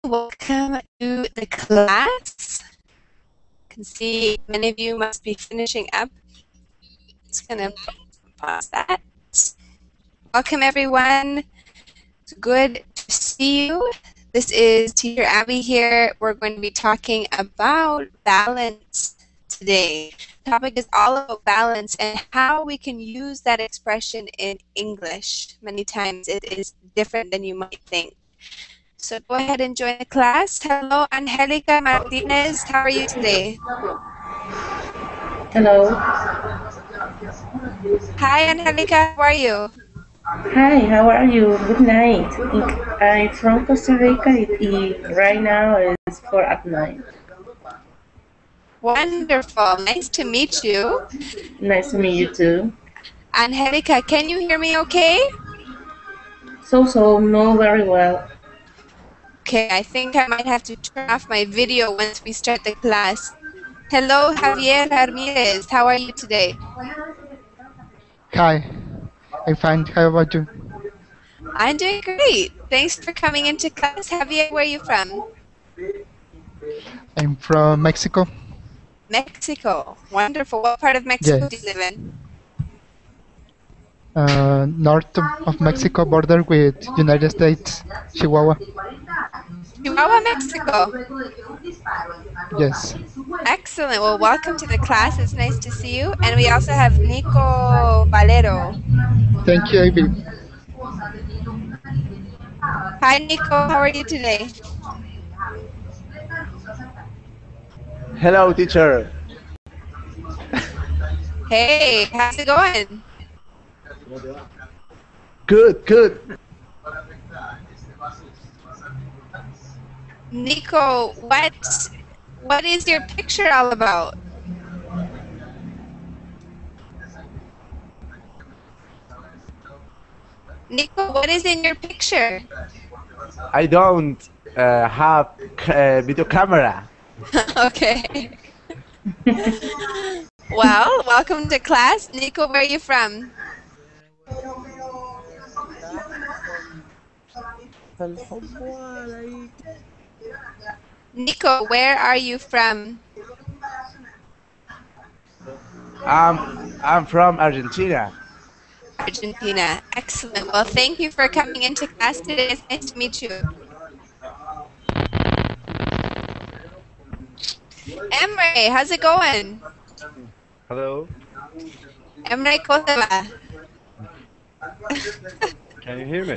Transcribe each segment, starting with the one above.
Welcome to the class. I can see many of you must be finishing up. It's going to pause that. Welcome, everyone. It's good to see you. This is Teacher Abby here. We're going to be talking about balance today. The topic is all about balance and how we can use that expression in English. Many times it is different than you might think. So go ahead and join the class. Hello, Angelica Martinez. How are you today? Hello. Hi, Angelica. How are you? Hi, how are you? Good night. I'm from Costa Rica. Right now it's 4 at night. Wonderful. Nice to meet you. Nice to meet you too. Angelica, can you hear me okay? So, no, very well. Okay, I think I might have to turn off my video once we start the class. Hello, Javier Ramirez. How are you today? Hi, I'm fine. How about you? I'm doing great. Thanks for coming into class. Javier, where are you from? I'm from Mexico. Mexico. Wonderful. What part of Mexico do you Yes. live in? North of Mexico, border with United States, Chihuahua. Chihuahua, Mexico. Yes. Excellent. Well, welcome to the class. It's nice to see you. And we also have Nico Valero. Thank you, Ivy. Hi, Nico. How are you today? Hello, teacher. Hey, how's it going? Good. Nico, what is your picture all about? Nico, what is in your picture? I don't have video camera. Okay. Well, welcome to class. Nico, where are you from? Nico, where are you from? I'm from Argentina. Argentina. Excellent. Well, thank you for coming into class today. It's nice to meet you. Emre, how's it going? Hello, Emre, ¿cómo te va? can you hear me?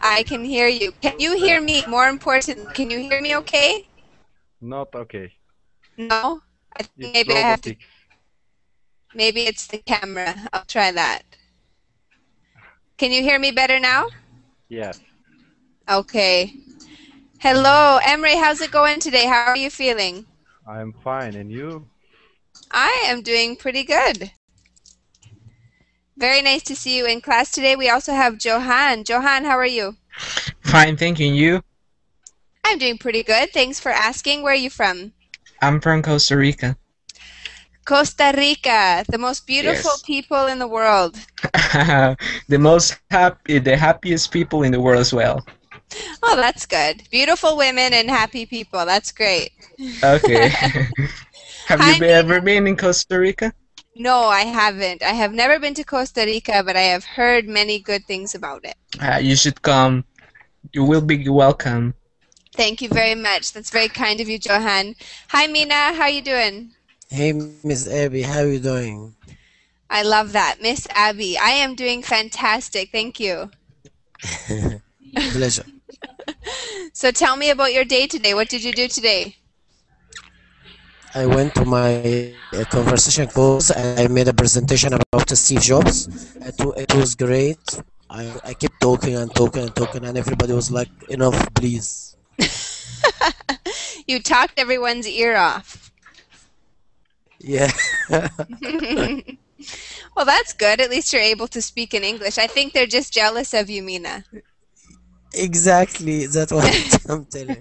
I can hear you. Can you hear me? More importantly, can you hear me okay? Not okay. No? I think It's maybe I have to. robotic. Maybe it's the camera. I'll try that. Can you hear me better now? Yes. Okay. Hello, Emre, how's it going today? How are you feeling? I'm fine, and you? I am doing pretty good. Very nice to see you in class today. We also have Johan. Johan, how are you? Fine, thank you. And you? I'm doing pretty good. Thanks for asking. Where are you from? I'm from Costa Rica. Costa Rica, the most beautiful Yes. people in the world. The happiest people in the world as well. Oh, that's good. Beautiful women and happy people. That's great. Okay. Have Hi, you ever been in Costa Rica? No, I haven't. I have never been to Costa Rica, but I have heard many good things about it. You should come. You will be welcome. Thank you very much. That's very kind of you, Johan. Hi, Mina. How are you doing? Hey, Miss Abby, how are you doing? I love that. Miss Abby, I am doing fantastic. Thank you. Pleasure. So tell me about your day today. What did you do today? I went to my conversation course and I made a presentation about Steve Jobs. It was great. I kept talking and everybody was like, enough, please. You talked everyone's ear off. Yeah. Well, that's good. At least you're able to speak in English. I think they're just jealous of you, Mina. Exactly. That's what I'm telling.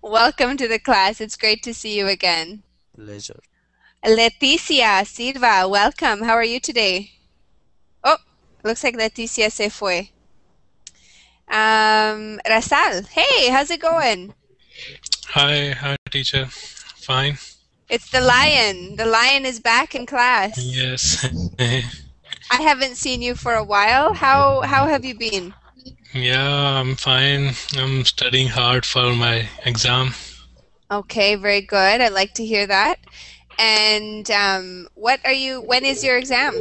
Welcome to the class. It's great to see you again. Pleasure. Leticia Silva, welcome. How are you today? Oh, looks like Leticia se fue. Rasal, hey, how's it going? Hi, teacher. Fine. It's the lion. The lion is back in class. Yes. I haven't seen you for a while. How have you been? Yeah, I'm fine. I'm studying hard for my exam. Okay, very good. I'd like to hear that. And when is your exam?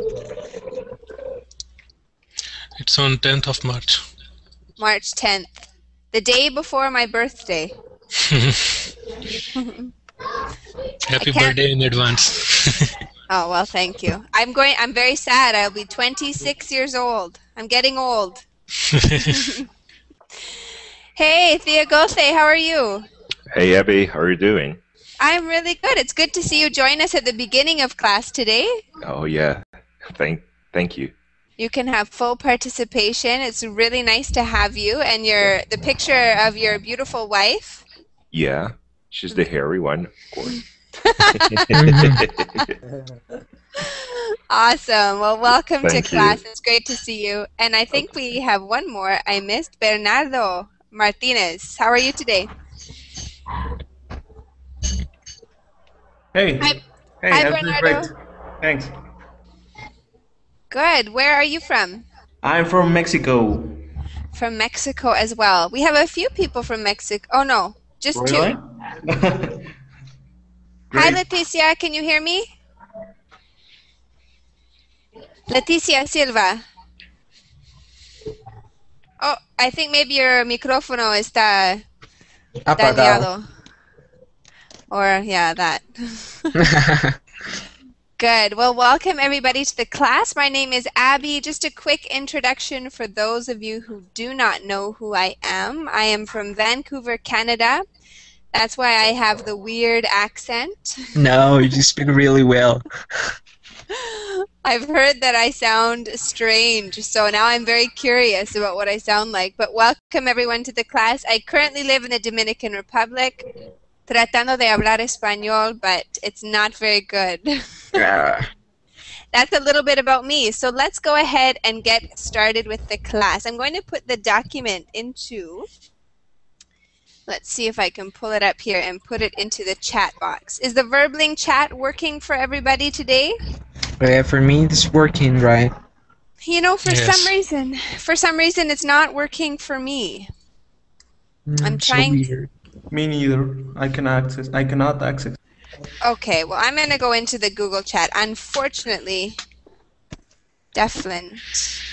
It's on 10th of March. March 10th. The day before my birthday. Happy birthday in advance. Oh, well, thank you. I'm very sad. I'll be 26 years old. I'm getting old. Hey, Thea Gothe, how are you? Hey Abby, how are you doing? I'm really good. It's good to see you join us at the beginning of class today. Oh yeah, thank you. You can have full participation. It's really nice to have you and the picture of your beautiful wife. Yeah, she's the hairy one, of course. Awesome. Well, welcome to Thank you. class. It's great to see you. And I think we have one more I missed. Bernardo Martinez. How are you today? Hey. Hi, I'm doing Bernardo. great. Thanks. Good. Where are you from? I'm from Mexico. From Mexico as well. We have a few people from Mexico. Oh, no. Just Really? two. Hi, Leticia. Can you hear me? Leticia Silva. Oh, I think maybe your micrófono está dañado. Or, yeah, that. Good. Well, welcome everybody to the class. My name is Abby. Just a quick introduction for those of you who do not know who I am. I am from Vancouver, Canada. That's why I have the weird accent. No, you speak really well. I've heard that I sound strange, so now I'm very curious about what I sound like. But welcome everyone to the class. I currently live in the Dominican Republic, tratando de hablar español, but it's not very good. That's a little bit about me. So let's go ahead and get started with the class. I'm going to put the document into, let's see if I can pull it up here and put it into the chat box. Is the Verbling chat working for everybody today? Yeah, for me, it's working, right? You know, for Yes. some reason, it's not working for me. I'm So trying. weird. Me neither. I cannot access. Okay, well, I'm going to go into the Google chat. Unfortunately, Deafland.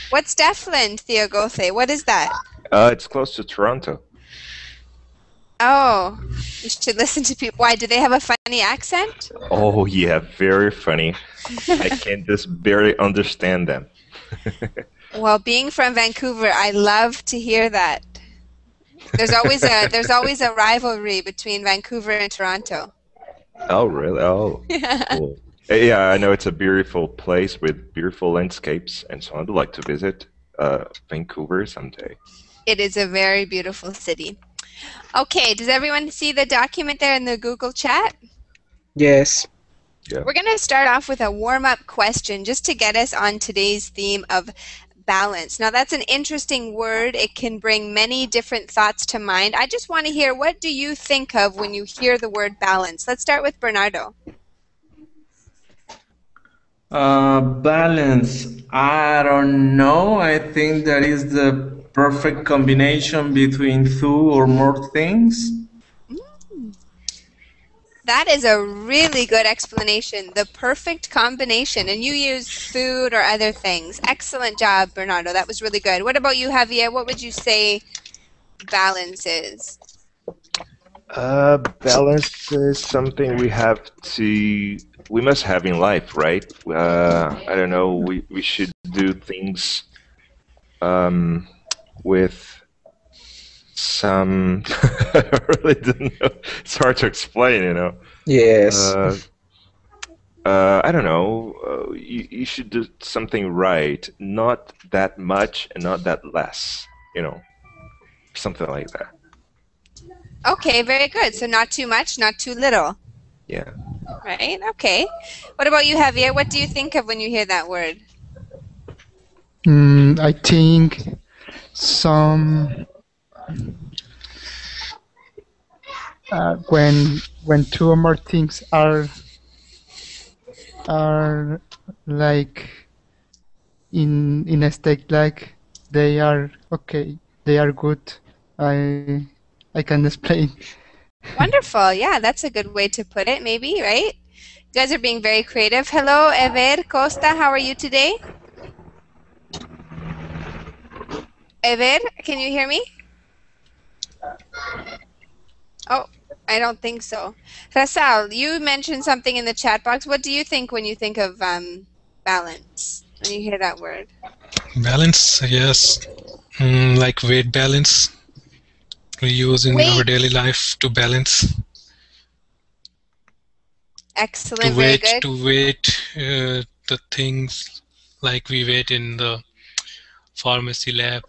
What's Deafland, Theo Gothe? What is that? It's close to Toronto. Oh, you should listen to people. Why, do they have a funny accent? Oh yeah, very funny. I can just barely understand them. Well, being from Vancouver, I love to hear that. There's always a rivalry between Vancouver and Toronto. Oh really? Oh, cool. Yeah, I know it's a beautiful place with beautiful landscapes, and so I'd like to visit Vancouver someday. It is a very beautiful city. Okay, does everyone see the document there in the Google chat? Yes. Yeah. We're going to start off with a warm-up question just to get us on today's theme of balance. Now, that's an interesting word. It can bring many different thoughts to mind. I just want to hear, what do you think of when you hear the word balance? Let's start with Bernardo. Balance. I don't know. I think that is the perfect combination between two or more things. That is a really good explanation. The perfect combination. And you use food or other things. Excellent job, Bernardo. That was really good. What about you, Javier? What would you say balance is? Balance is something we must have in life, right? I don't know, we should do things with some, I really don't know, it's hard to explain, you know. Yes. I don't know, you should do something right, not that much and not that less, you know, something like that. Okay, very good. So not too much, not too little. Yeah. Right? Okay. What about you, Javier? What do you think of when you hear that word? I think some when two or more things are like in a state like they are okay, they are good. I I can explain. Wonderful. Yeah, that's a good way to put it, maybe, right? You guys are being very creative. Hello, Ever Costa. How are you today? Ever, can you hear me? Oh, I don't think so. Rasal, you mentioned something in the chat box. What do you think when you think of balance, when you hear that word? Balance, yes. Like weight balance. We use in our Weight. daily life to balance. Excellent, very good. To weight the things like we weight in the pharmacy lab,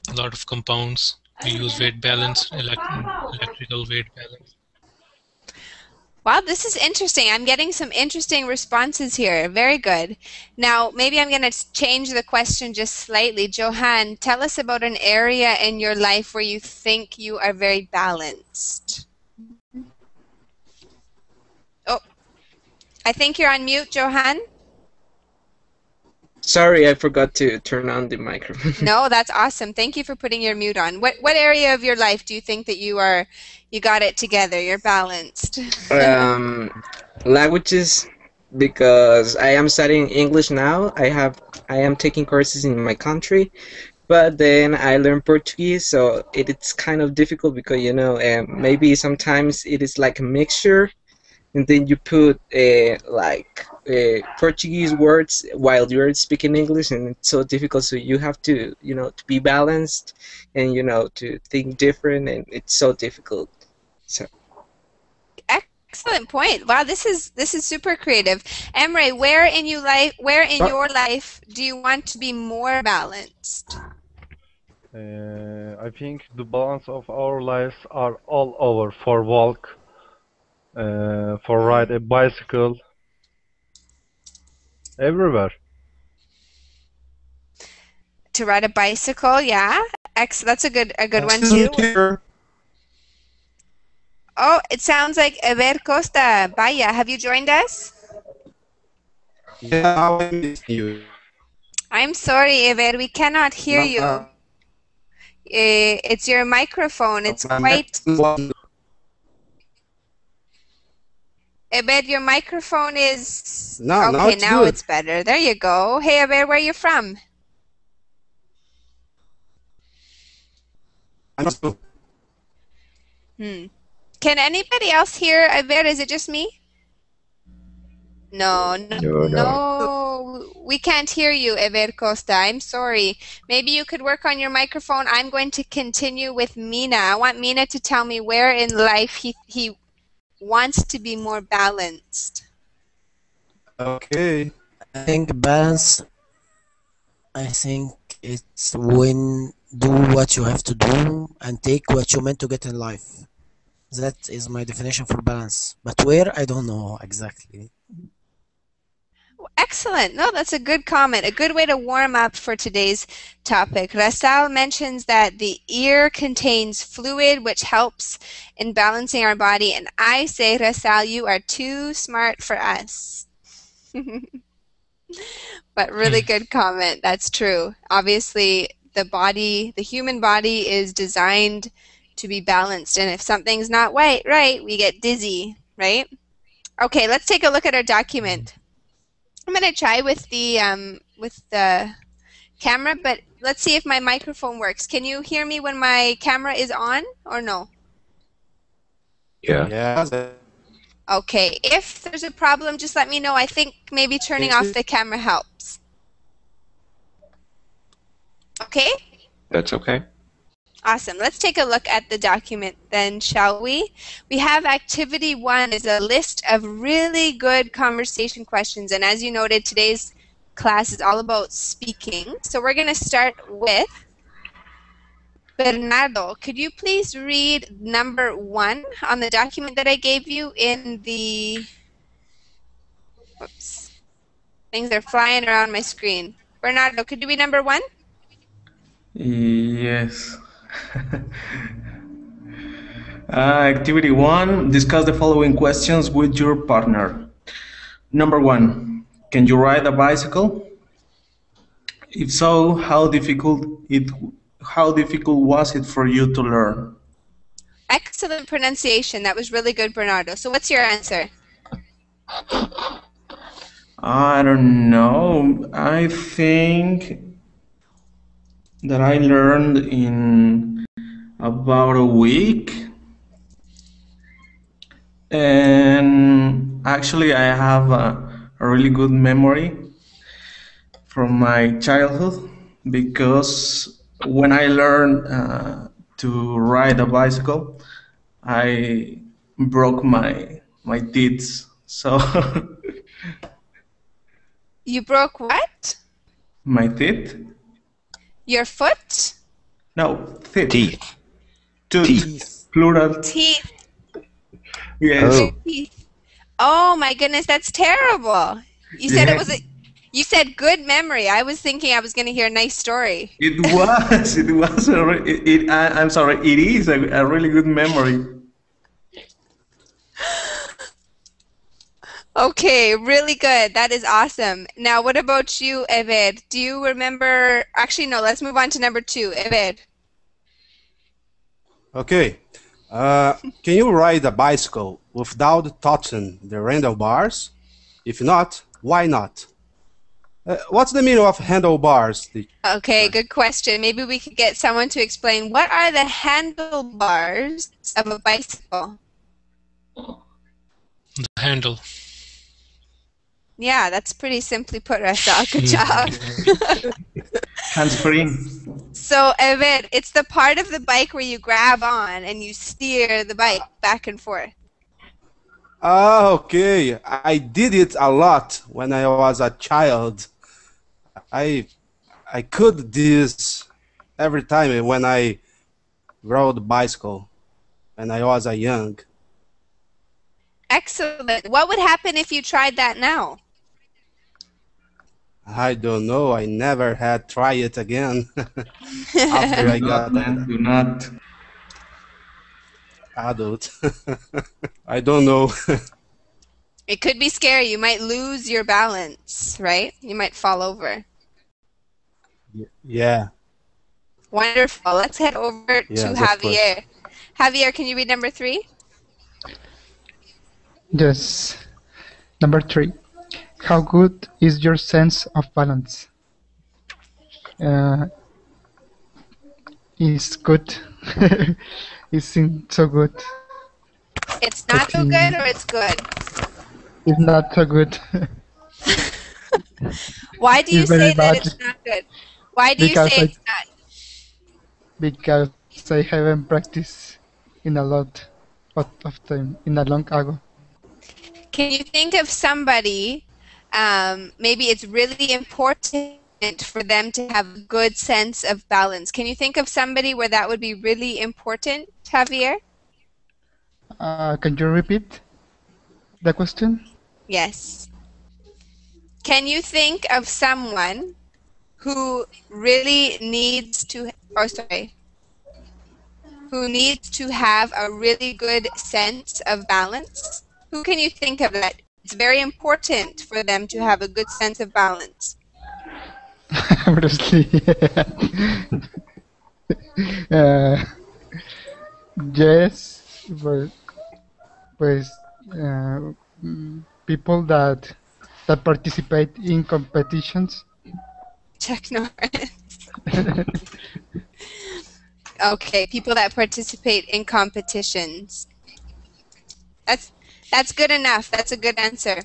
a lot of compounds. We use weight balance, electrical weight balance. Wow, this is interesting. I'm getting some interesting responses here. Very good. Now, maybe I'm going to change the question just slightly. Johan, tell us about an area in your life where you think you are very balanced. Oh, I think you're on mute, Johan. Sorry, I forgot to turn on the microphone. No, that's awesome. Thank you for putting your mute on. What area of your life do you think that you got it together? You're balanced. Languages, because I am studying English now. I am taking courses in my country, but then I learn Portuguese, so it's kind of difficult because maybe sometimes it is like a mixture, and then you put Portuguese words while you're speaking English, and it's so difficult. So you have to to be balanced, and to think different, and it's so difficult. So. Excellent point. Wow, this is super creative. Emre, where in your life do you want to be more balanced? I think the balance of our lives are all over. For walk, for ride a bicycle, everywhere. To ride a bicycle, yeah. That's a good one too. Oh, it sounds like Ever Costa. Baya, have you joined us? Yeah, I miss you. I'm sorry, Ever, we cannot hear you. It's your microphone. It's quite... Eber, your microphone is... No, okay, it's now good. it's better. There you go. Hey, Eber, where are you from? Can anybody else hear Eber? Is it just me? No. We can't hear you, Eber Costa. I'm sorry. Maybe you could work on your microphone. I'm going to continue with Mina. I want Mina to tell me where in life he wants to be more balanced. Okay. I think balance, I think it's when do what you have to do and take what you meant to get in life. That is my definition for balance. But where, I don't know exactly. Excellent. No, that's a good comment. A good way to warm up for today's topic. Rasal mentions that the ear contains fluid which helps in balancing our body. And I say, Rasal, you are too smart for us. But really good comment. That's true. Obviously, the human body is designed to be balanced. And if something's not right, we get dizzy, right? Okay, let's take a look at our document. I'm going to try with the camera, but let's see if my microphone works. Can you hear me when my camera is on or no? Yeah. Okay, if there's a problem, just let me know. I think maybe turning off the camera helps. Okay? That's okay. Awesome. Let's take a look at the document then, shall we? We have activity 1 is a list of really good conversation questions. And as you noted, today's class is all about speaking. So we're going to start with Bernardo. Could you please read number 1 on the document that I gave you in the Whoops. Things are flying around my screen. Bernardo, could you be number 1? Yes. Activity 1. Discuss the following questions with your partner. Number 1. Can you ride a bicycle? If so, how difficult was it for you to learn? Excellent pronunciation. That was really good, Bernardo. So what's your answer? I don't know. I think that I learned in about a week. And actually, I have a really good memory from my childhood because when I learned to ride a bicycle, I broke my teeth. So You broke what? my teeth? Your foot? No, teeth. Teeth. Tooth. Plural. Teeth. Yes. Oh. Teeth. Oh my goodness, that's terrible. You said it was you said good memory. I was thinking I was going to hear a nice story. It was. It was. I'm sorry. It is a really good memory. Okay, really good. That is awesome. Now, what about you, Eved? Do you remember? Actually, no, let's move on to number 2. Eved. Okay. Can you ride a bicycle without touching the handlebars? If not, why not? What's the meaning of handlebars? Okay, good question. Maybe we could get someone to explain what are the handlebars of a bicycle? The handle. Yeah, that's pretty simply put, Russell. Good job. Hands-free. So, Eved, it's the part of the bike where you grab on and you steer the bike back and forth. Ah, okay. I did it a lot when I was a child. I could this every time when I rode bicycle when I was a young. Excellent. What would happen if you tried that now? I don't know. I never had try it again after I got Do not. adult. I don't know. It could be scary. You might lose your balance, right? You might fall over. Yeah. Wonderful. Let's head over Yes, to of Javier. Javier, can you read number 3? Yes. Number 3. How good is your sense of balance? It's good. Isn't so good. It's not so good or it's good? It's not so good. Why do you It's very say that bad. it's not good? Why do you Because say I- it's not? Because I haven't practiced in a lot of time, in a long ago. Can you think of somebody, maybe it's really important for them to have a good sense of balance. Can you think of somebody where that would be really important, Javier? Can you repeat the question? Yes. Can you think of someone who really needs to, who needs to have a really good sense of balance? Who can you think of that? It's very important for them to have a good sense of balance. Bruce Lee. Yes, but pues people that participate in competitions. Chuck Norris. Okay, people that participate in competitions. That's good enough. That's a good answer.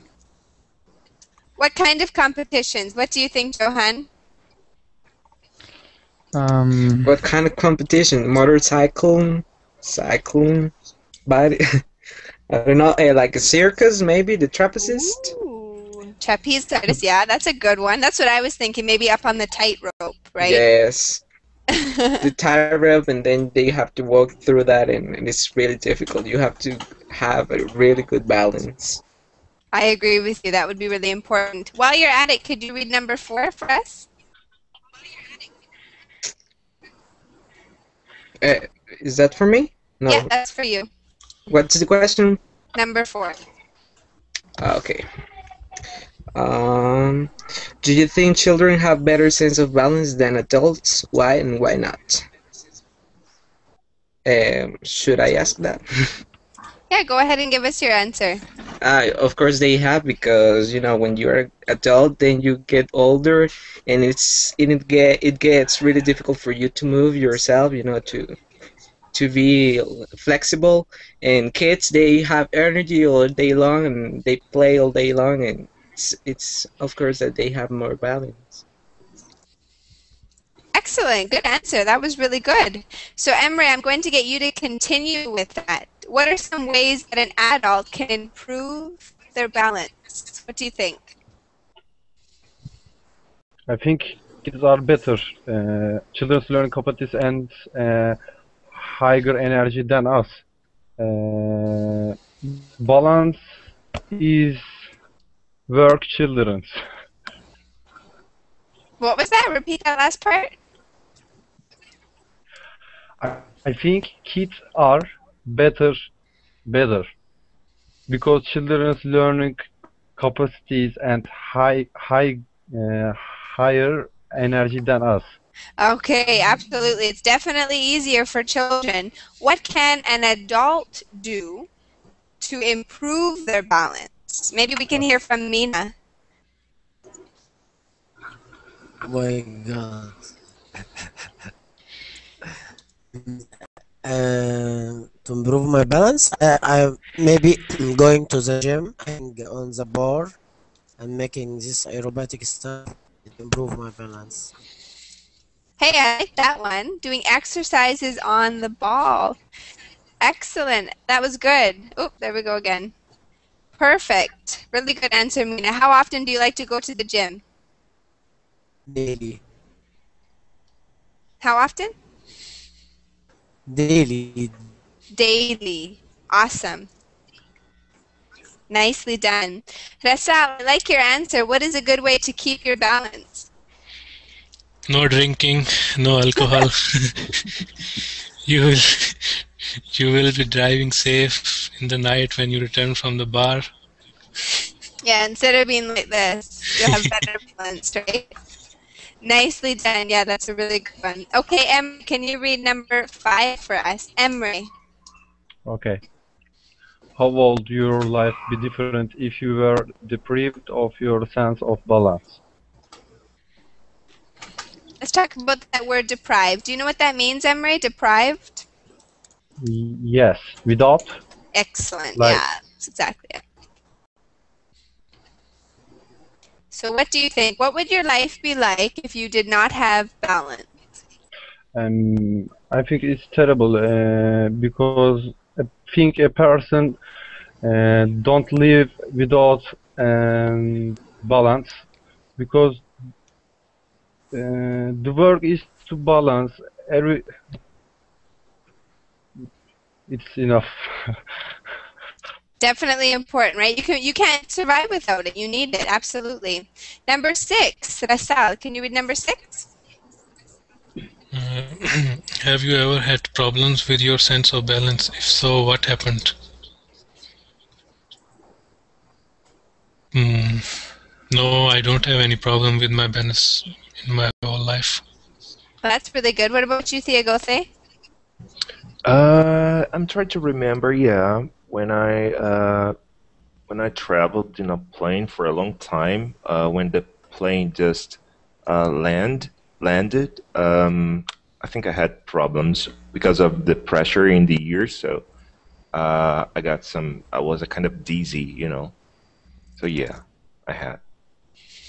What kind of competitions? What do you think, Johan? What kind of competition? Motorcycle, cycling, body. I don't know, like a circus, maybe the trapezist. Ooh, trapeze artist. Yeah, that's a good one. That's what I was thinking. Maybe up on the tightrope, right? Yes. The tightrope, and then they have to walk through that, and it's really difficult. You have to have a really good balance. I agree with you. That would be really important. While you're at it, could you read number 4 for us? Is that for me? No. Yeah, that's for you. What's the question? Number 4. Okay. Do you think children have better sense of balance than adults? Why and why not? Should I ask that? Yeah, go ahead and give us your answer. Of course they have, because when you're an adult, then you get older, and it gets really difficult for you to move yourself, to be flexible. And kids, they have energy all day long, and they play all day long, and it's of course that they have more balance. Excellent. Good answer. That was really good. So, Emery, I'm going to get you to continue with that. What are some ways that an adult can improve their balance? What do you think? I think kids are better. Children's learning capacities and higher energy than us. Balance is work children's. What was that? Repeat that last part. I think kids are better because children's learning capacities and higher energy than us. Okay, absolutely. It's definitely easier for children. What can an adult do to improve their balance? Maybe we can hear from Mina. Oh my God. To improve my balance, I maybe going to the gym and on the bar and making this aerobatic stuff to improve my balance. Hey, I like that one. Doing exercises on the ball. Excellent. That was good. Oh, there we go again. Perfect. Really good answer, Mina. How often do you like to go to the gym? Daily. How often? Daily. Daily. Awesome. Nicely done. Rasal, I like your answer. What is a good way to keep your balance? No drinking, no alcohol. you will you will be driving safe in the night when you return from the bar. Yeah, instead of being like this, you'll have better balance, right? Nicely done. Yeah, that's a really good one. Okay, Emery, can you read number 5 for us? Emery. Okay. How would your life be different if you were deprived of your sense of balance? Let's talk about that word deprived. Do you know what that means, Emery? Deprived? Yes, without. Excellent. Like, yeah, that's exactly it. So what do you think? What would your life be like if you did not have balance? I think it's terrible because I think a person don't live without balance, because the work is to balance it's enough. Definitely important, right? You can't survive without it. You need it, absolutely. Number 6, Rasal, can you read number 6? Have you ever had problems with your sense of balance? If so, what happened? No, I don't have any problem with my balance in my whole life. Well, that's really good. What about you, Thiagote? I'm trying to remember. Yeah, when I traveled in a plane for a long time, when the plane just landed, I think I had problems because of the pressure in the ears. So I was a kind of dizzy. So yeah, I had.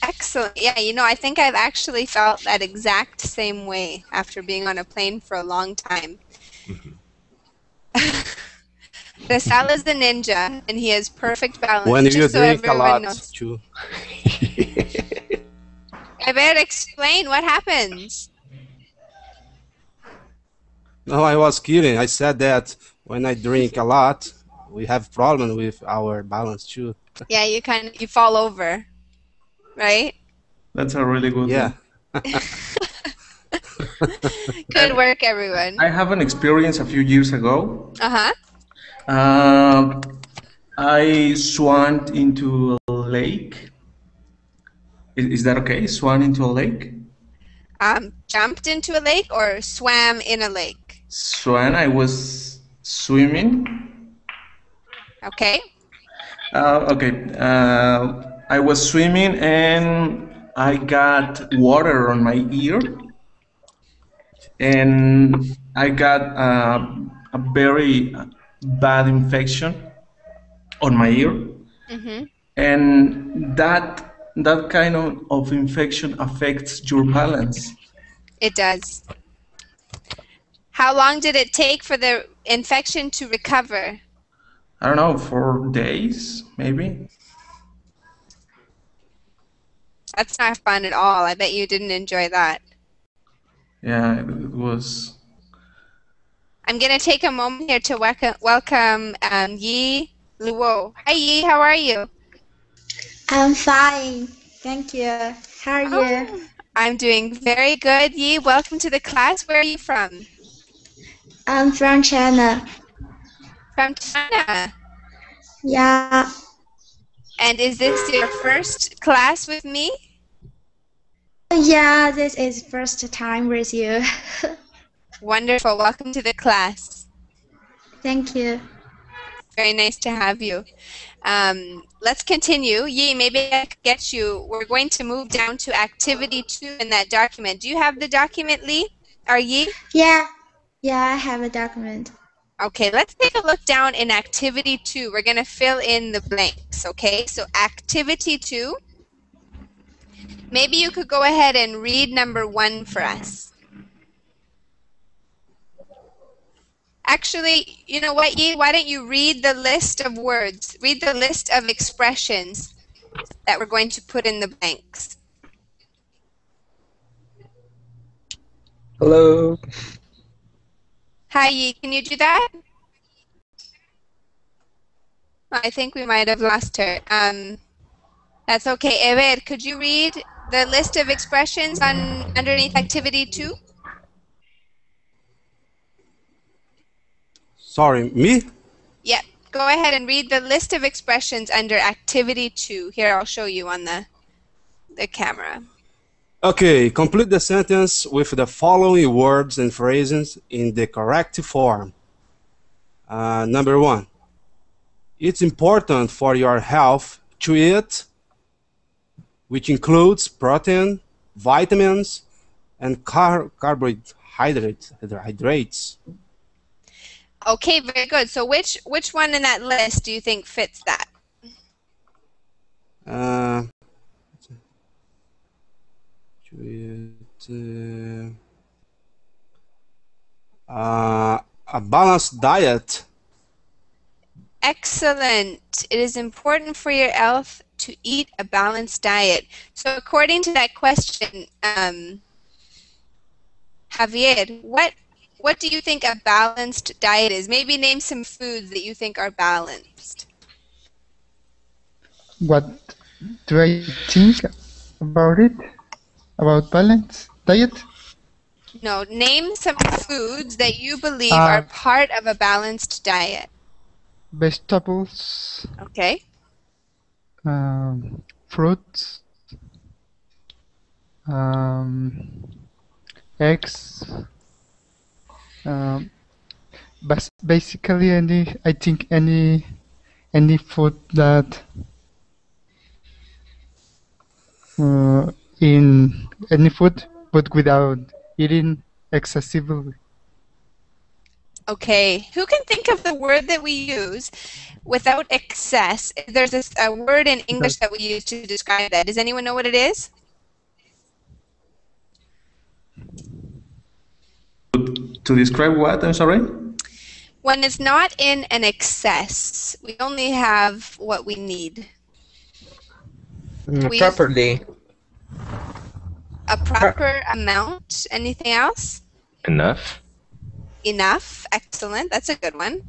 Excellent. Yeah, I think I've actually felt that exact same way after being on a plane for a long time. Rasal is the ninja, and he has perfect balance. When you just so drink a everyone lot, knows. too. I better explain what happens. No, I was kidding. I said that when I drink a lot, we have problem with our balance too. Yeah, you fall over, right? That's a really good Yeah. one. Good work, everyone. I have an experience a few years ago. Uh-huh. I swam into a lake. Is that okay? Swam into a lake? Jumped into a lake or swam in a lake? Swam, I was swimming. Okay. I was swimming and I got water on my ear. And I got a very bad infection on my ear. Mm-hmm. And that kind of infection affects your balance. It does. How long did it take for the infection to recover? I don't know, 4 days maybe. That's not fun at all. I bet you didn't enjoy that. Yeah, it was. I'm going to take a moment here to welcome Yi Luo. Hi, Yi. How are you? I'm fine. Thank you. How are you? I'm doing very good, Yi. Welcome to the class. Where are you from? I'm from China. From China? Yeah. And is this your first class with me? Yeah, this is first time with you. Wonderful. Welcome to the class. Thank you. Very nice to have you. Let's continue. Yi, maybe I could get you. We're going to move down to activity 2 in that document. Do you have the document, Lee? Are Yi? Yeah. Yeah, I have a document. Okay, let's take a look down in activity 2. We're going to fill in the blanks, okay? So activity 2. Maybe you could go ahead and read number 1 for us. Actually, you know what, Yi? Why don't you read the list of words, read the list of expressions that we're going to put in the blanks. Hello. Hi, Yi. Can you do that? I think we might have lost her. That's okay. Ever, could you read the list of expressions underneath activity 2? Sorry, me? Yep. Go ahead and read the list of expressions under activity 2. Here, I'll show you on the camera. Okay, complete the sentence with the following words and phrases in the correct form. Number 1. It's important for your health to eat, which includes protein, vitamins, and carbohydrates. Okay, very good. So which one in that list do you think fits that? A balanced diet. Excellent. It is important for your health to eat a balanced diet. So according to that question, Javier, what do you think a balanced diet is? Maybe name some foods that you think are balanced. What do I think about it? About balanced diet? No, name some foods that you believe are part of a balanced diet. Vegetables. Okay. Fruits. Eggs. Basically, I think any food that in any food, but without eating excessively. Okay. Who can think of the word that we use without excess? There's a word in English that we use to describe that. Does anyone know what it is? To describe what? I'm sorry? When it's not in an excess, we only have what we need. Properly. A proper amount. Anything else? Enough. Enough. Excellent. That's a good one.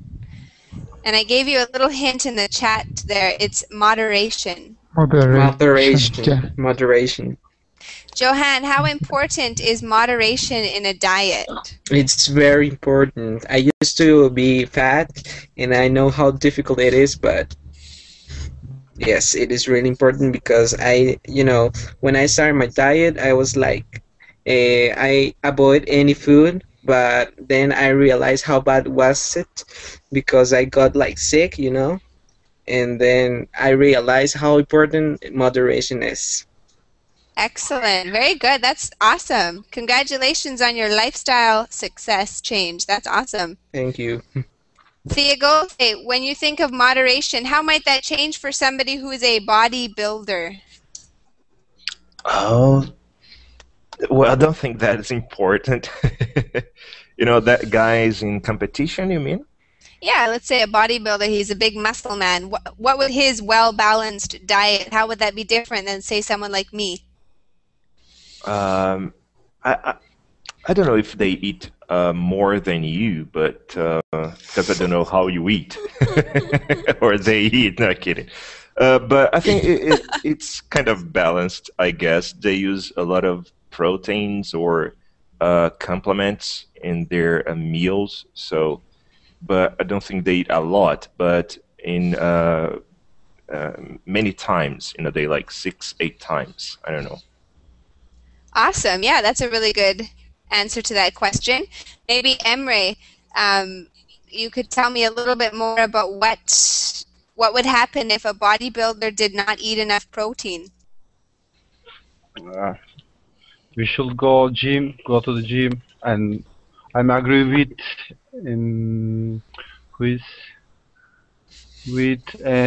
And I gave you a little hint in the chat there. It's moderation. Moderation. Moderation. Johan, how important is moderation in a diet? It's very important. I used to be fat, and I know how difficult it is, but yes, it is really important because when I started my diet, I was like, I avoid any food, but then I realized how bad was it because I got like sick, and then I realized how important moderation is. Excellent. Very good. That's awesome. Congratulations on your lifestyle success change. That's awesome. Thank you. Thiagote, when you think of moderation, how might that change for somebody who is a bodybuilder? Oh, well, I don't think that is important. That guy's in competition, you mean? Yeah, let's say a bodybuilder, he's a big muscle man. What would his well-balanced diet, how would that be different than, say, someone like me? I don't know if they eat more than you, but because I don't know how you eat or they eat. Not kidding. But I think it's kind of balanced. I guess they use a lot of proteins or complements in their meals. So, but I don't think they eat a lot. But in many times in a day, like 6, 8 times. I don't know. Awesome. Yeah, that's a really good answer to that question. Maybe Emre, you could tell me a little bit more about what would happen if a bodybuilder did not eat enough protein. We should go to the gym, and I'm agree with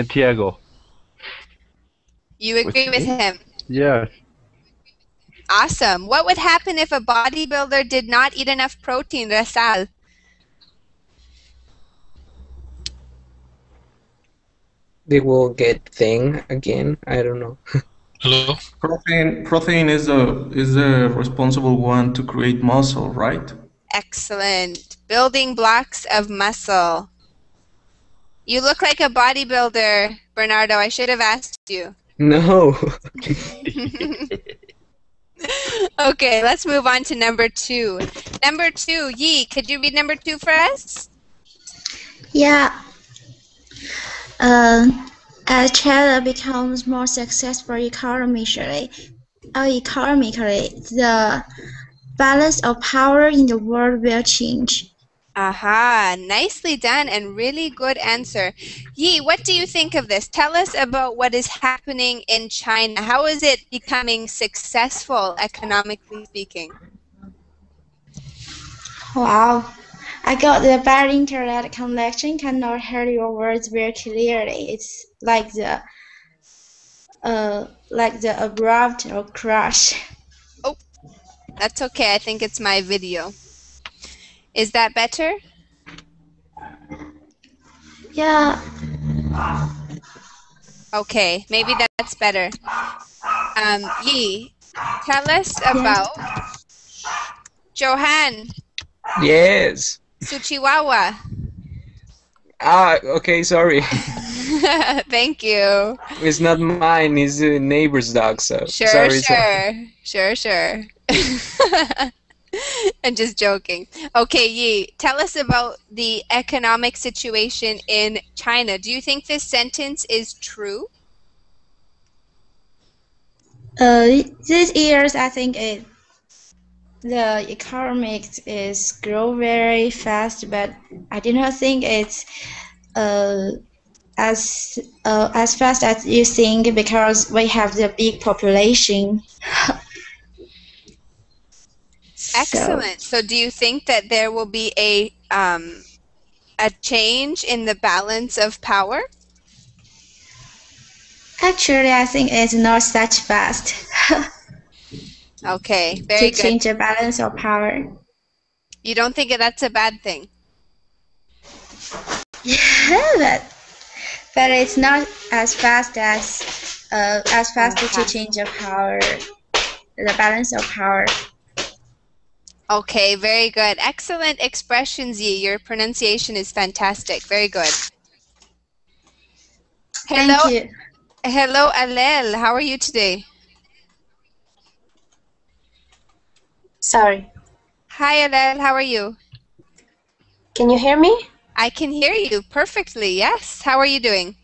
Tiago. You agree with him? Yes. Awesome. What would happen if a bodybuilder did not eat enough protein, Rasal? They will get thin again. I don't know. Hello. Protein is the responsible one to create muscle, right? Excellent. Building blocks of muscle. You look like a bodybuilder, Bernardo. I should have asked you. No. Okay, let's move on to number 2. Number 2, Yi, could you read number 2 for us? Yeah. As China becomes more successful economically, the balance of power in the world will change. Aha, nicely done and really good answer. Yi, what do you think of this? Tell us about what is happening in China. How is it becoming successful, economically speaking? Wow. I got the bad internet connection, cannot hear your words very clearly. It's like the abrupt or crash. Oh, that's okay. I think it's my video. Is that better? Yeah. Okay, maybe that's better. Yi, tell us about Johan. Yes. Suchiwawa. Okay, sorry. Thank you. It's not mine, it's the neighbor's dog, so Sure. sorry. I'm just joking. Okay, Yi, tell us about the economic situation in China. Do you think this sentence is true? These years, I think the economy is grow very fast, but I do not think it's as fast as you think because we have the big population. Excellent. So do you think that there will be a change in the balance of power? Actually, I think it's not such fast. Okay, very good. To change the balance of power. You don't think that's a bad thing? Yeah, but it's not as fast to change the power, the balance of power. Okay, very good. Excellent expressions, Yi. Your pronunciation is fantastic. Very good. Hello, Thank you. hello, Alel. How are you today? Sorry. Hi, Alel. How are you? Can you hear me? I can hear you perfectly. Yes. How are you doing?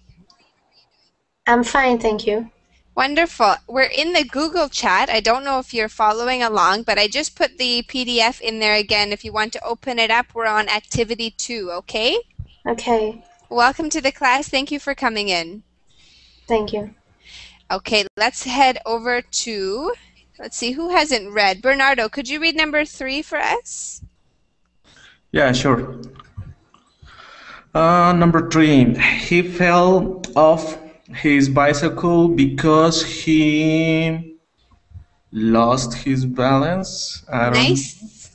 I'm fine, thank you. Wonderful. We're in the Google chat. I don't know if you're following along, but I just put the PDF in there again. If you want to open it up, we're on activity 2, okay? Okay, Welcome to the class. Thank you for coming in. thank you. Okay, let's head over to, let's see, who hasn't read? Bernardo, could you read number 3 for us? Yeah, sure. Number 3. He fell off his bicycle because he lost his balance. I don't. Nice.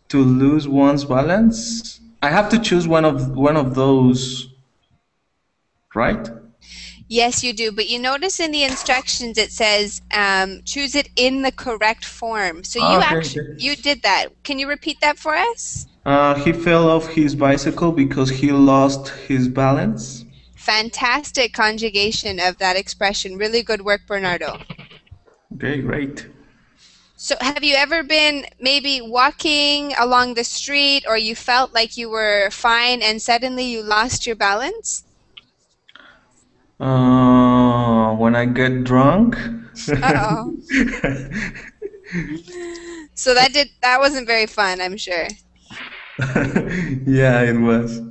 To lose one's balance. I have to choose one of those, right? Yes, you do, but you notice in the instructions it says choose it in the correct form. So you Okay. actually, you did that. Can you repeat that for us? He fell off his bicycle because he lost his balance. Fantastic conjugation of that expression. Really good work, Bernardo. Okay, great. So have you ever been maybe walking along the street or you felt like you were fine and suddenly you lost your balance? When I get drunk. Uh-oh. So that wasn't very fun, I'm sure. Yeah, it was.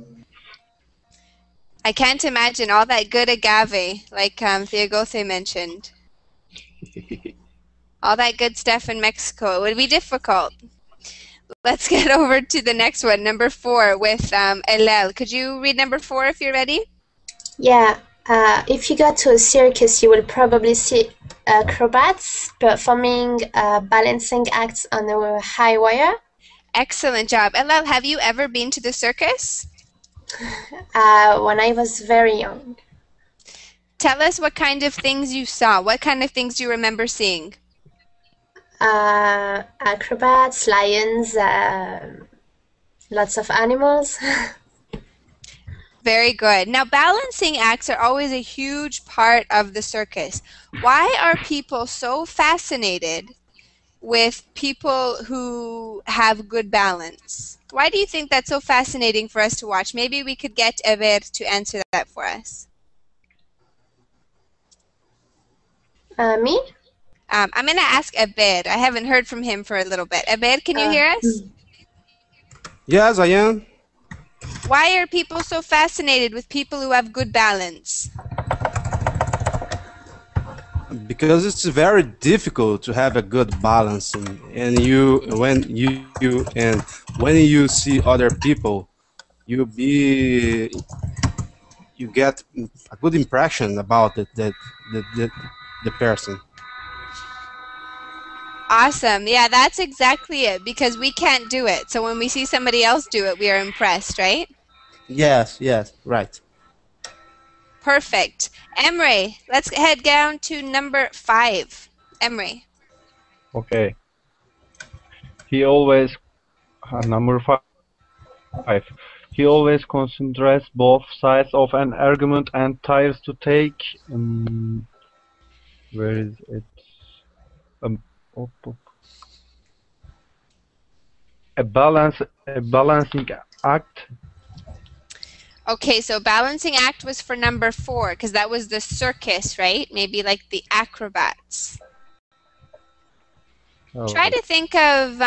I can't imagine all that good agave, like Theogothe mentioned. All that good stuff in Mexico. It would be difficult. Let's get over to the next one, number 4, with Elel. Could you read number 4 if you're ready? Yeah, if you go to a circus, you will probably see acrobats performing balancing acts on a high wire. Excellent job. Elel, have you ever been to the circus? When I was very young. Tell us what kind of things you saw. What kind of things do you remember seeing? Acrobats, lions, lots of animals. Very good. Now, balancing acts are always a huge part of the circus. Why are people so fascinated with people who have good balance? Why do you think that's so fascinating for us to watch? Maybe we could get Ever to answer that for us. Me? I'm going to ask Eber. I haven't heard from him for a little bit. Eber, can you hear us? Yes, I am. Why are people so fascinated with people who have good balance? Because it's very difficult to have a good balance, and when you see other people, you get a good impression about the person. Awesome. Yeah, that's exactly it, because we can't do it. So when we see somebody else do it, we are impressed, right? Yes, right. Perfect. Emre, let's head down to number 5. Emre. Okay. He always, number 5. He always considers both sides of an argument and tries to take, where is it? Op, op. A balancing act. Okay, so balancing act was for number 4, because that was the circus, right? Maybe like the acrobats. Try to think of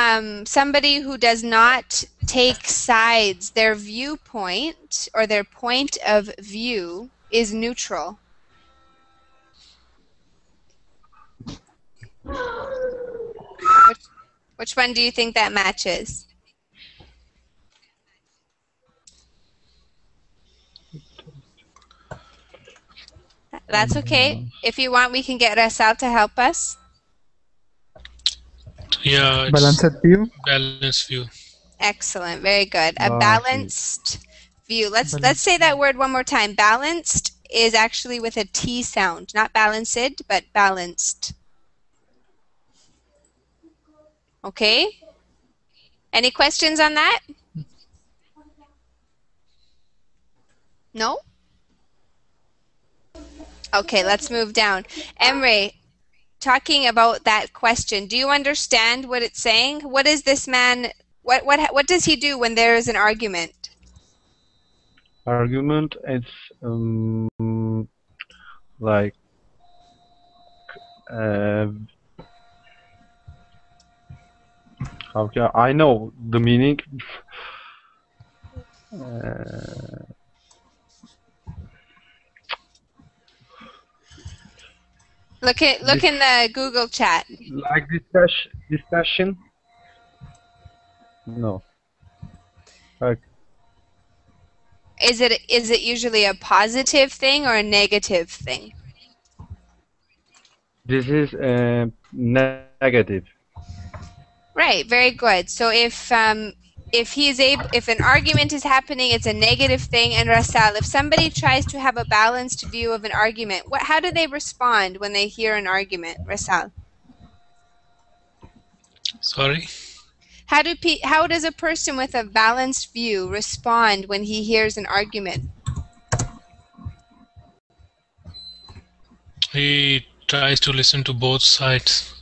somebody who does not take sides. Their viewpoint or their point of view is neutral. Which one do you think that matches? That's okay. If you want, we can get Rasal to help us. Yeah, it's Balanced view. balanced view. Excellent. Very good. A balanced view. Let's say that word one more time. Balanced is actually with a T sound. Not balanced, but balanced. Okay? Any questions on that? No? Okay, let's move down. Emre, talking about that question, do you understand what it's saying? What is this man, what does he do when there is an argument? Argument, it's like uh, how can I know the meaning? Uh, Look in the Google chat. like discussion? No. Like Is it usually a positive thing or a negative thing? this is negative. Right, very good. So if an argument is happening, it's a negative thing. And Rasal, if somebody tries to have a balanced view of an argument, how do they respond when they hear an argument, Rasal? Sorry? How does a person with a balanced view respond when he hears an argument? He tries to listen to both sides.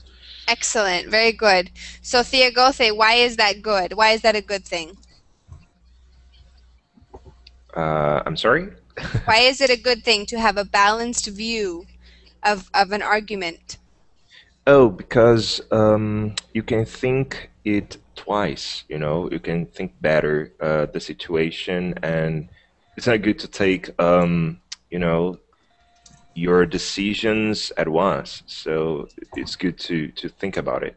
Excellent, very good. So Thiagothe, why is that good? Why is that a good thing? I'm sorry? Why is it a good thing to have a balanced view of an argument? Oh, because you can think it twice, you know, you can think better the situation, and it's not good to take, you know, your decisions at once. So it's good to think about it.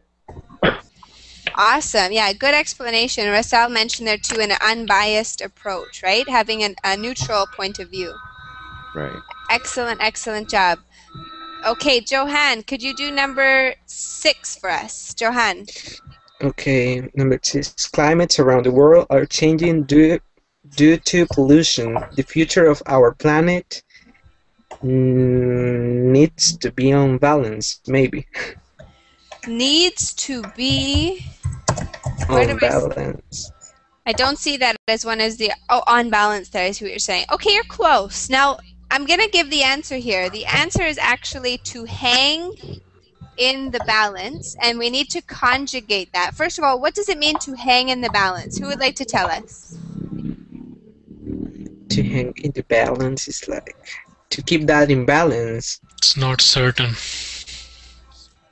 Awesome. Yeah, good explanation. Rasal mentioned there too an unbiased approach, right? Having a neutral point of view. Right. Excellent, excellent job. Okay, Johan, could you do number 6 for us? Johan. Okay, number 6. Climates around the world are changing due to pollution. The future of our planet needs to be on balance, maybe. Needs to be On balance. I don't see that as one as the on balance. That is what you're saying. Okay, you're close. Now I'm gonna give the answer here. The answer is actually to hang in the balance, and we need to conjugate that. First of all, what does it mean to hang in the balance? Who would like to tell us? To hang in the balance is like to keep that in balance. It's not certain.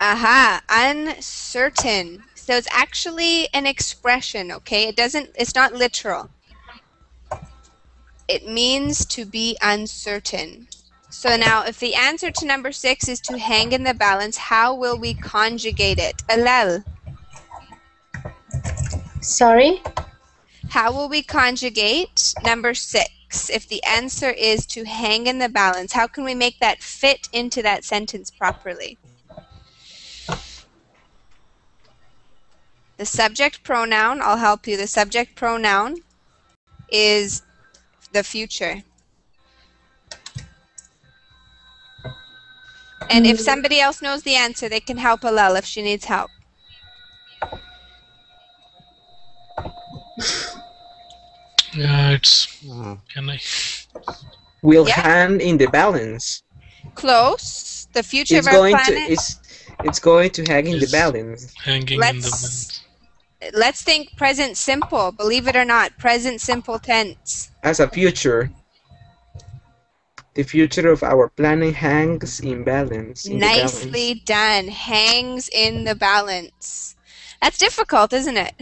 Aha, uncertain. So it's actually an expression, okay? It's not literal. It means to be uncertain. So now if the answer to number 6 is to hang in the balance, how will we conjugate it? Alel. Sorry? How will we conjugate number 6 if the answer is to hang in the balance? How can we make that fit into that sentence properly? The subject pronoun, I'll help you. The subject pronoun is the future. And if somebody else knows the answer, they can help Alel if she needs help. Yeah, it's... Can I? Will hang in the balance. Close. The future of our planet. It's going to hang in the balance. Hanging in the balance. Let's think present simple. Believe it or not, present simple tense. As a future. The future of our planet hangs in balance. Nicely done. Hangs in the balance. That's difficult, isn't it?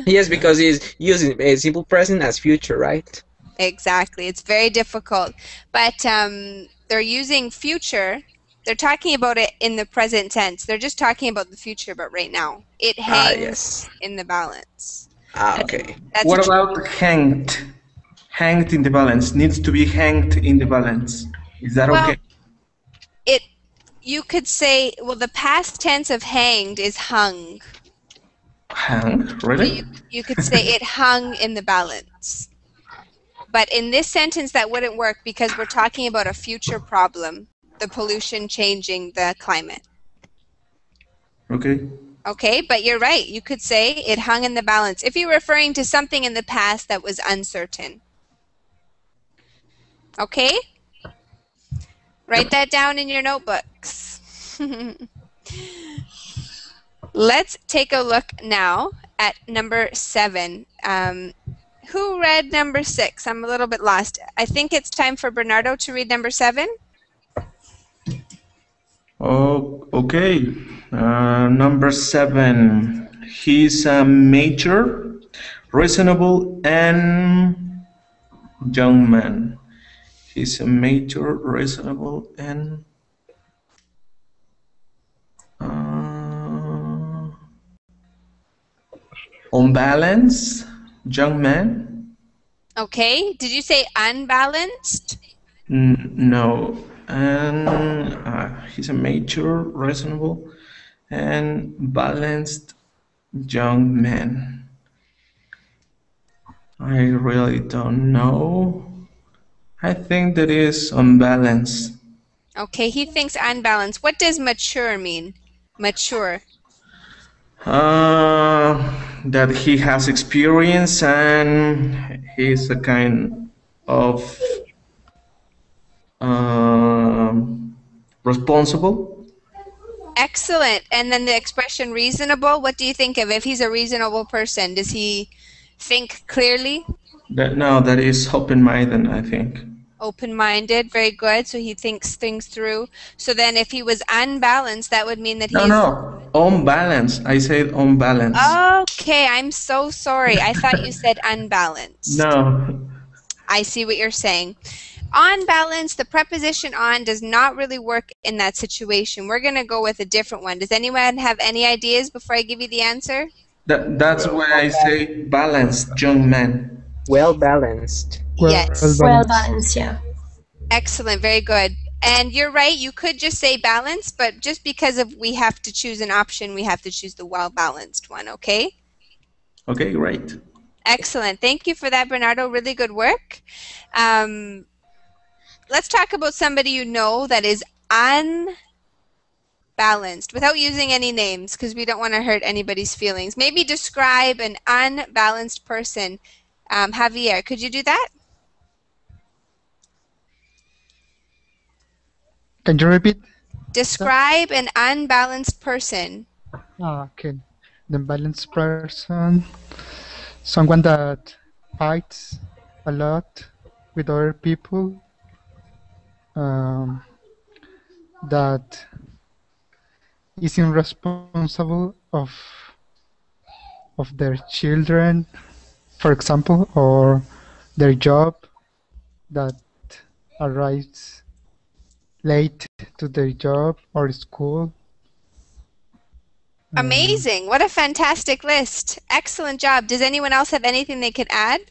Yes, because he's using a simple present as future, right? Exactly. It's very difficult. But they're using future. They're talking about it in the present tense. They're just talking about the future, but right now. It hangs in the balance. Okay. What about hanged? Hanged in the balance. Needs to be hanged in the balance. Is that okay? You could say, well, the past tense of hanged is hung. Hanged? Really? So you could say it hung in the balance. But in this sentence, that wouldn't work because we're talking about a future problem, the pollution changing the climate. Okay. Okay, but you're right. You could say it hung in the balance if you're referring to something in the past that was uncertain. Okay? Write that down in your notebooks. Let's take a look now at number 7. Who read number 6? I'm a little bit lost. I think it's time for Bernardo to read number 7. Oh, okay. Number 7. He's a mature, reasonable, and young man. He's a mature, reasonable, and unbalanced young man. Okay. Did you say unbalanced? No. And he's a mature, reasonable, and balanced young man. I really don't know. I think that is unbalanced. Okay, he thinks unbalanced. What does mature mean? Mature. That he has experience and he's a kind of responsible. Excellent. And then the expression reasonable, what do you think of if he's a reasonable person? Does he think clearly? That is open-minded, I think. Open-minded, very good. So he thinks things through. So then if he was unbalanced, that would mean that he's... No, unbalanced. I said unbalanced. Okay, I'm so sorry. I thought you said unbalanced. No. I see what you're saying. On balance, the preposition on does not really work in that situation. We're going to go with a different one. Does anyone have any ideas before I give you the answer? That's why I say balanced young man. Well balanced. Yes. Well balanced, yeah. Excellent, very good. And you're right, you could just say balanced, but just because of we have to choose an option, we have to choose the well-balanced one, okay? Okay, great. Excellent. Thank you for that, Bernardo. Really good work. Let's talk about somebody you know that is unbalanced without using any names because we don't want to hurt anybody's feelings. Maybe describe an unbalanced person. Javier, could you do that? Can you repeat? Describe an unbalanced person. Okay. The balanced person, someone that fights a lot with other people, that is irresponsible of their children, for example, or their job, that arrives late to their job or school. Amazing. What a fantastic list. Excellent job. Does anyone else have anything they could add?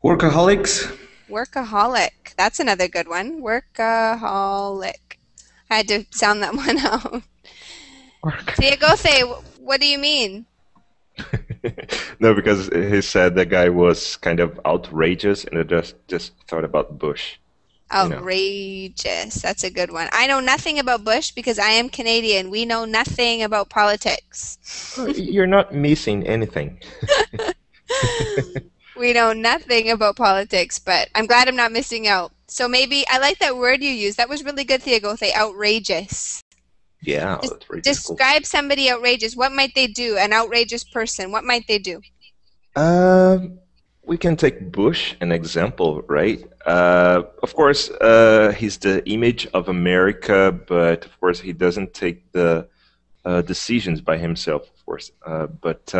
Workaholics. Workaholic. That's another good one. Workaholic. I had to sound that one out. Diegothe, what do you mean? No, because he said the guy was kind of outrageous, and I just thought about Bush. Outrageous. That's a good one. I know nothing about Bush because I am Canadian. We know nothing about politics. You're not missing anything. We know nothing about politics, but I'm glad I'm not missing out. So maybe, I like that word you used. That was really good, Diegothe. Outrageous. Yeah, outrageous. Describe somebody outrageous. What might they do? An outrageous person. What might they do? We can take Bush an example, right? Of course, he's the image of America, but of course he doesn't take the decisions by himself, of course. But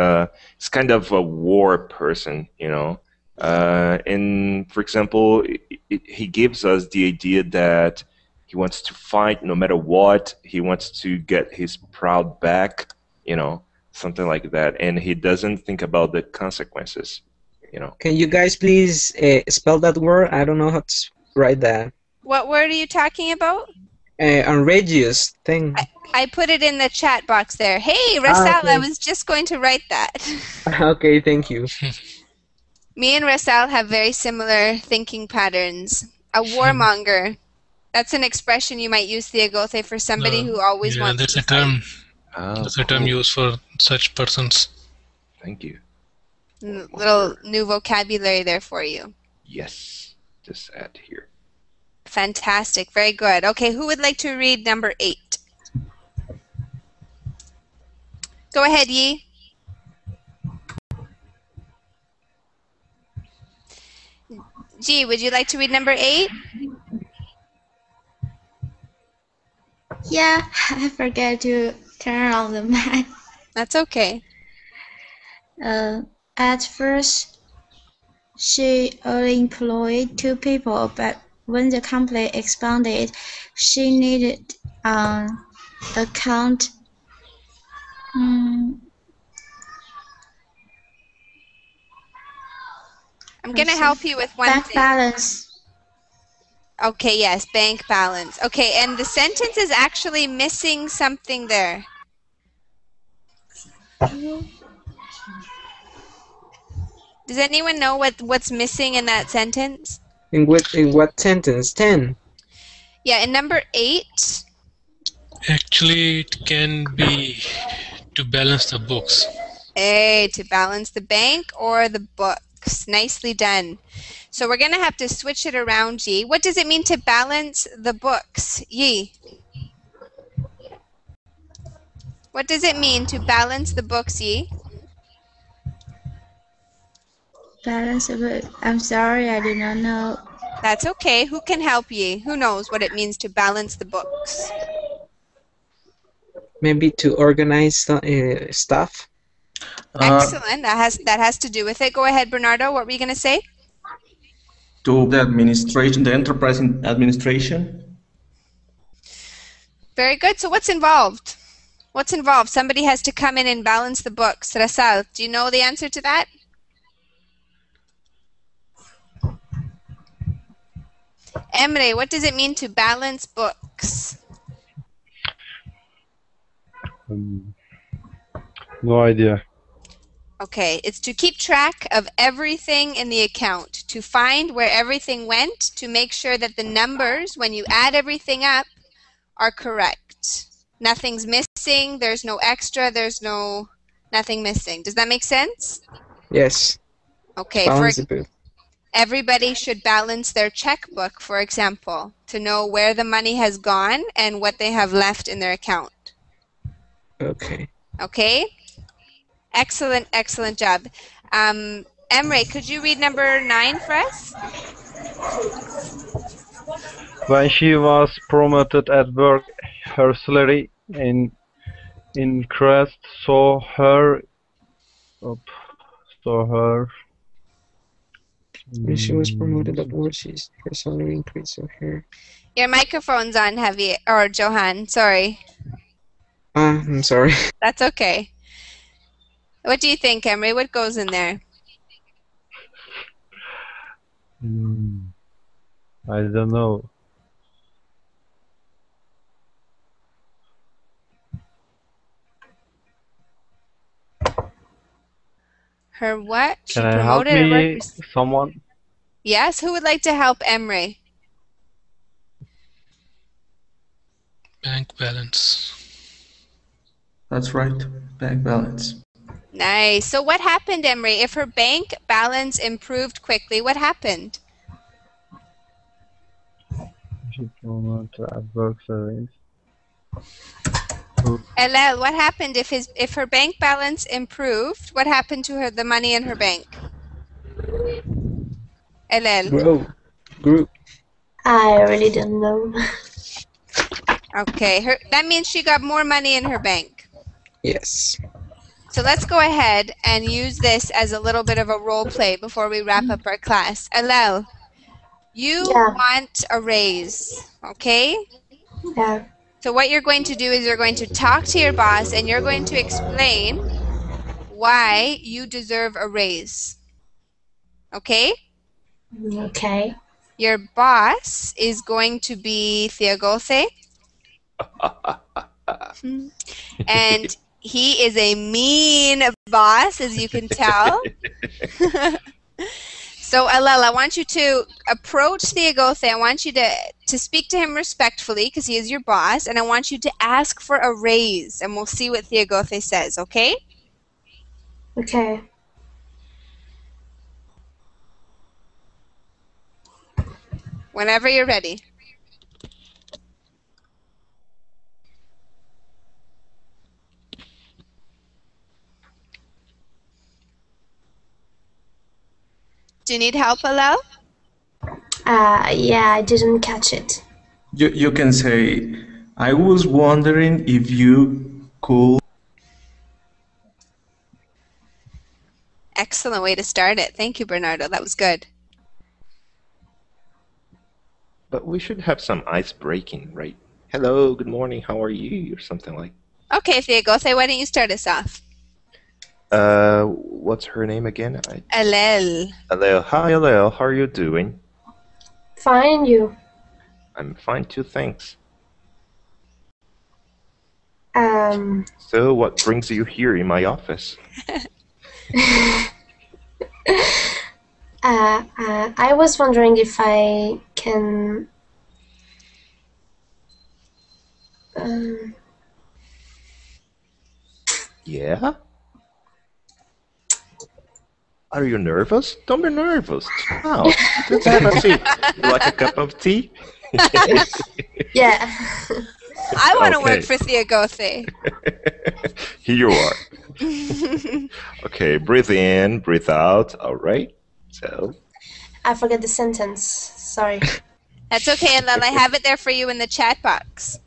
he's kind of a war person, you know. And for example, he gives us the idea that he wants to fight no matter what. He wants to get his proud back, you know, something like that. And he doesn't think about the consequences, you know. Can you guys please spell that word? I don't know how to write that. What word are you talking about? Outrageous thing. I put it in the chat box there. Hey, Rasal, okay. I was just going to write that. Okay, thank you. Me and Rasal have very similar thinking patterns. A warmonger. That's an expression you might use, Diegothe, for somebody who always wants that's to a term. Oh, That's a term used for such persons. Thank you. Little new vocabulary there for you. Yes, just add here. Fantastic. Very good. Okay, who would like to read number 8? Go ahead, Yi. G, would you like to read number 8? Yeah, I forget to turn on the mic. That's okay. At first, she only employed 2 people, but when the company expanded, she needed an account. I'm going to help you with one Bank thing. balance. Okay, yes, bank balance. Okay, and the sentence is actually missing something there. Does anyone know what's missing in that sentence? In what sentence? 10. Yeah, in number 8. Actually, it can be to balance the books. A, to balance the bank or the books. Nicely done. So we're going to have to switch it around, Yi. What does it mean to balance the books, Yi? What does it mean to balance the books, Yi? Balance the book. I'm sorry, I do not know. That's okay. Who can help Yi? Who knows what it means to balance the books? Maybe to organize stuff. Excellent. That has to do with it. Go ahead, Bernardo. What were you going to say? To the administration, the enterprise administration. Very good. So what's involved? What's involved? Somebody has to come in and balance the books. Rasal, do you know the answer to that? Emre, what does it mean to balance books? No idea. Okay, it's to keep track of everything in the account, to find where everything went, to make sure that the numbers, when you add everything up, are correct. Nothing's missing, there's no extra, there's nothing missing. Does that make sense? Yes. Okay, Balance the book. everybody should balance their checkbook, for example, to know where the money has gone and what they have left in their account. Okay. Okay? Excellent, excellent job. Emre, could you read number 9 for us? When she was promoted at work, her salary increased, so her When she was promoted at work, her salary increased, so her. Your microphone's on, Javier, or Johan, sorry. I'm sorry. That's okay. What do you think, Emre? What goes in there? I don't know. Her what? She Can I help promoted at work. me, someone? Yes, who would like to help Emre? Bank balance. That's right, bank balance. Nice. So what happened, Emre? If her bank balance improved quickly, what happened? She promoted at work service. Elel, what happened if her bank balance improved? What happened to the money in her bank? Elel. Grew. I really don't know. Okay, that means she got more money in her bank. Yes. So let's go ahead and use this as a little bit of a role play before we wrap up our class. Alel, you want a raise, okay? Yeah. So what you're going to do is you're going to talk to your boss and you're going to explain why you deserve a raise. Okay? Okay. Your boss is going to be Theogothe. And he is a mean boss, as you can tell. So, Alel, I want you to approach Theogothe. I want you to speak to him respectfully, because he is your boss, and I want you to ask for a raise, and we'll see what Theogothe says, okay? Okay. Whenever you're ready. Do you need help, Alel? Yeah, I didn't catch it. You can say, I was wondering if you could. Excellent way to start it. Thank you, Bernardo. That was good. But we should have some ice breaking, right? Hello, good morning, how are you? Or something like. Okay, Thiagothe, why don't you start us off? What's her name again? Alel. Alel. Hi, Alel. How are you doing? Fine, you. I'm fine too, thanks. Um, So, what brings you here in my office? I was wondering if I can. Yeah? Are you nervous? Don't be nervous. Wow. Let's have a seat. You like a cup of tea? Yeah. I want to Okay. work for Thiagothe. Here you are. Okay, breathe in, breathe out. All right. So, I forget the sentence. Sorry. That's okay, Alel. I have it there for you in the chat box.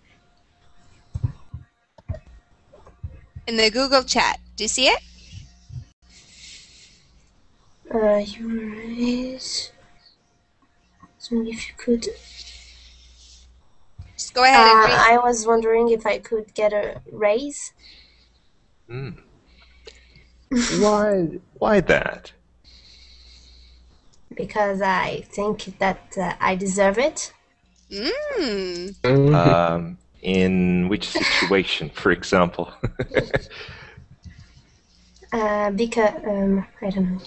In the Google chat. Do you see it? Your raise. So if you could. Just go ahead and read. I was wondering if I could get a raise. Why that? Because I think that I deserve it. In which situation, for example? Because I don't know.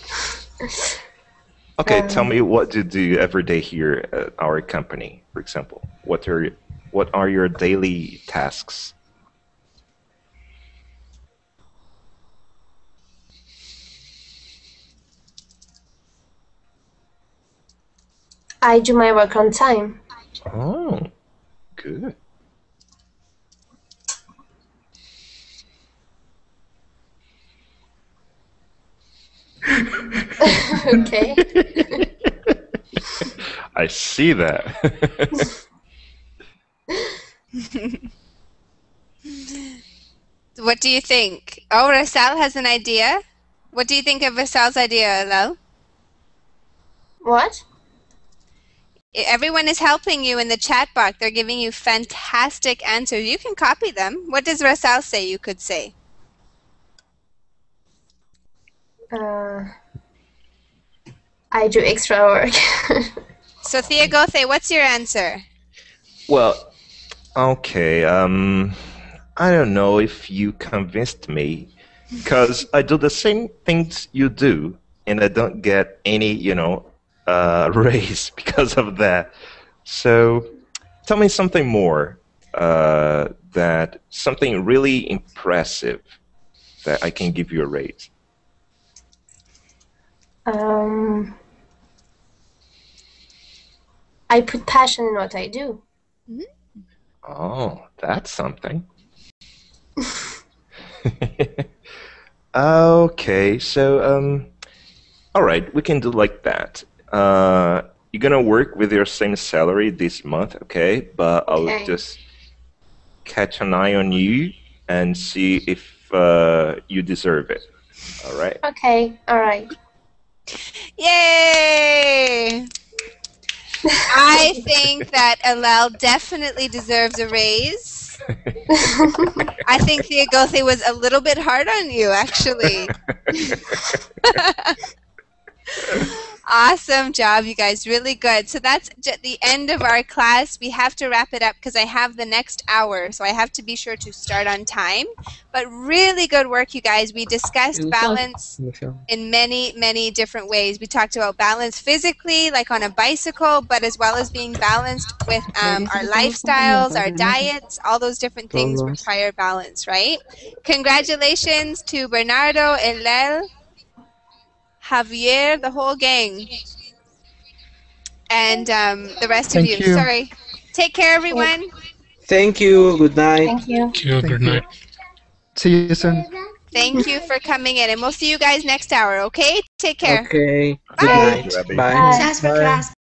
Okay, tell me what you do every day here at our company, for example. What are your daily tasks? I do my work on time. Oh, good. Okay. I see that. What do you think? Oh, Rasal has an idea. What do you think of Rasal's idea, Alel? What? Everyone is helping you in the chat box. They're giving you fantastic answers. You can copy them. What does Rasal say you could say? I do extra work. So, Thiagothe, what's your answer? Well, okay, I don't know if you convinced me, because I do the same things you do, and I don't get any, raise because of that. So, tell me something more, something really impressive that I can give you a raise. I put passion in what I do. Oh, that's something. Okay, so, all right, we can do like that. You're gonna work with your same salary this month, okay? But I'll just catch an eye on you and see if you deserve it. All right? Okay, all right. Yay! I think that Alel definitely deserves a raise. I think Thiagothe was a little bit hard on you, actually. Awesome job, you guys. Really good. So that's the end of our class. We have to wrap it up because I have the next hour, so I have to be sure to start on time. But really good work, you guys. We discussed balance in many, many different ways. We talked about balance physically, like on a bicycle, but as well as being balanced with our lifestyles, our diets, all those different things require balance, right? Congratulations to Bernardo, Elel, Javier, the whole gang. and the rest of Thank you. you. Sorry. Take care, everyone. Thank you. Good night. Thank you. Thank you. Good Thank you. night. See you soon. Thank you for coming in, and we'll see you guys next hour. Okay? Take care. Okay. Good Bye. night. Thank you, Abby. Bye. Bye. Thanks for Bye. class.